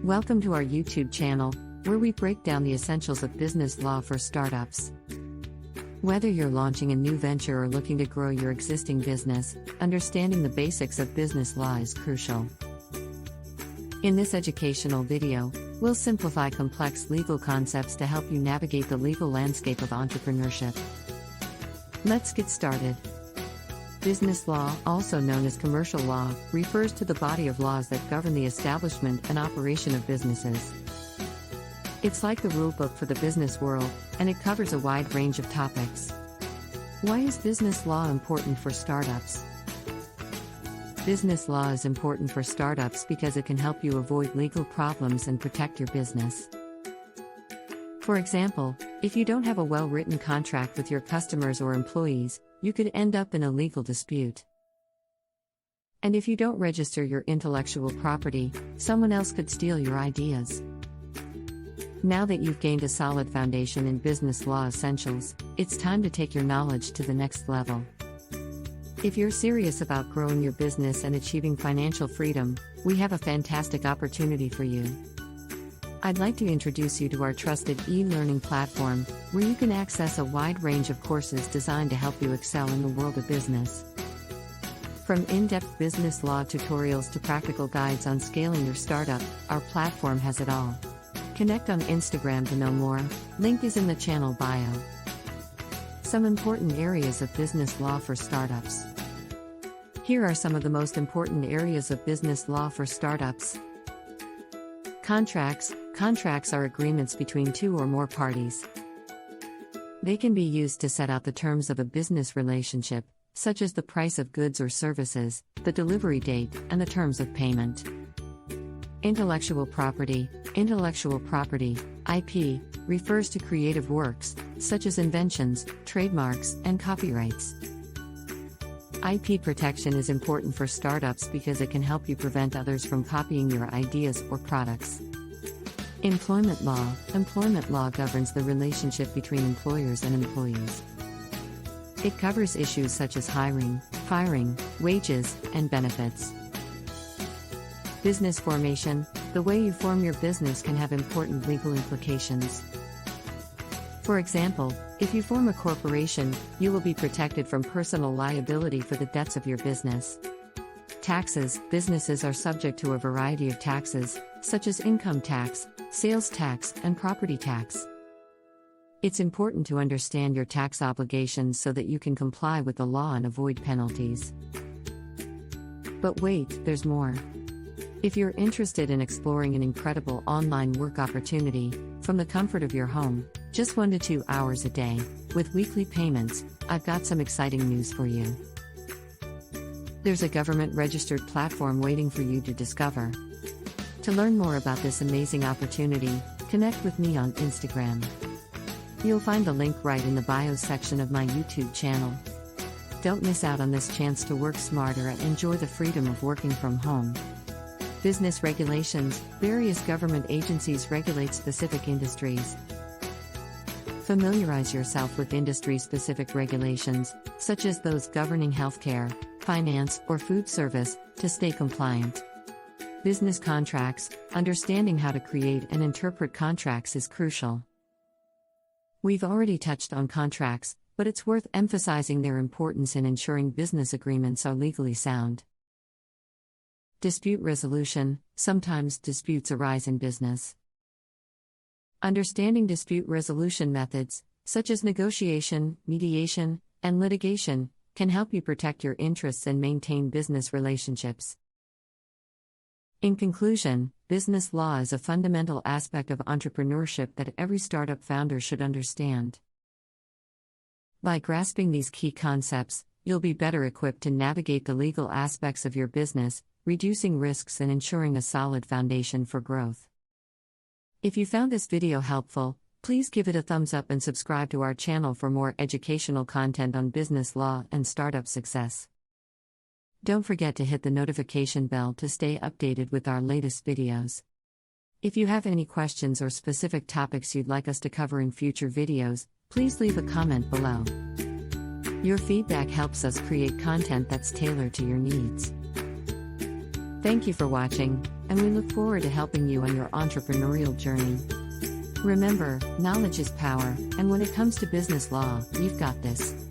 Welcome to our YouTube channel, where we break down the essentials of business law for startups. Whether you're launching a new venture or looking to grow your existing business, understanding the basics of business law is crucial. In this educational video, we'll simplify complex legal concepts to help you navigate the legal landscape of entrepreneurship. Let's get started. Business law, also known as commercial law, refers to the body of laws that govern the establishment and operation of businesses. It's like the rulebook for the business world, and it covers a wide range of topics. Why is business law important for startups? Business law is important for startups because it can help you avoid legal problems and protect your business. For example, if you don't have a well-written contract with your customers or employees, you could end up in a legal dispute. And if you don't register your intellectual property, someone else could steal your ideas. Now that you've gained a solid foundation in business law essentials, it's time to take your knowledge to the next level. If you're serious about growing your business and achieving financial freedom, we have a fantastic opportunity for you. I'd like to introduce you to our trusted e-learning platform, where you can access a wide range of courses designed to help you excel in the world of business. From in-depth business law tutorials to practical guides on scaling your startup, our platform has it all. Connect on Instagram to know more, link is in the channel bio. Some important areas of business law for startups. Here are some of the most important areas of business law for startups. Contracts. Contracts are agreements between two or more parties. They can be used to set out the terms of a business relationship, such as the price of goods or services, the delivery date, and the terms of payment. Intellectual property. Intellectual property, IP, refers to creative works, such as inventions, trademarks, and copyrights. IP protection is important for startups because it can help you prevent others from copying your ideas or products. Employment law. Employment law governs the relationship between employers and employees. It covers issues such as hiring, firing, wages, and benefits. Business formation. The way you form your business can have important legal implications. For example, if you form a corporation, you will be protected from personal liability for the debts of your business. Taxes. Businesses are subject to a variety of taxes, such as income tax, sales tax, and property tax. It's important to understand your tax obligations so that you can comply with the law and avoid penalties. But wait, there's more. If you're interested in exploring an incredible online work opportunity, from the comfort of your home, just 1 to 2 hours a day, with weekly payments, I've got some exciting news for you. There's a government-registered platform waiting for you to discover. To learn more about this amazing opportunity, connect with me on Instagram. You'll find the link right in the bio section of my YouTube channel. Don't miss out on this chance to work smarter and enjoy the freedom of working from home. Business regulations. Various government agencies regulate specific industries. Familiarize yourself with industry-specific regulations, such as those governing healthcare, finance, or food service, to stay compliant. Business contracts. Understanding how to create and interpret contracts is crucial. We've already touched on contracts, but it's worth emphasizing their importance in ensuring business agreements are legally sound. Dispute resolution. Sometimes disputes arise in business. Understanding dispute resolution methods, such as negotiation, mediation, and litigation, can help you protect your interests and maintain business relationships. In conclusion, business law is a fundamental aspect of entrepreneurship that every startup founder should understand. By grasping these key concepts, you'll be better equipped to navigate the legal aspects of your business, reducing risks and ensuring a solid foundation for growth. If you found this video helpful, please give it a thumbs up and subscribe to our channel for more educational content on business law and startup success. Don't forget to hit the notification bell to stay updated with our latest videos. If you have any questions or specific topics you'd like us to cover in future videos, please leave a comment below. Your feedback helps us create content that's tailored to your needs. Thank you for watching, and we look forward to helping you on your entrepreneurial journey. Remember, knowledge is power, and when it comes to business law, you've got this.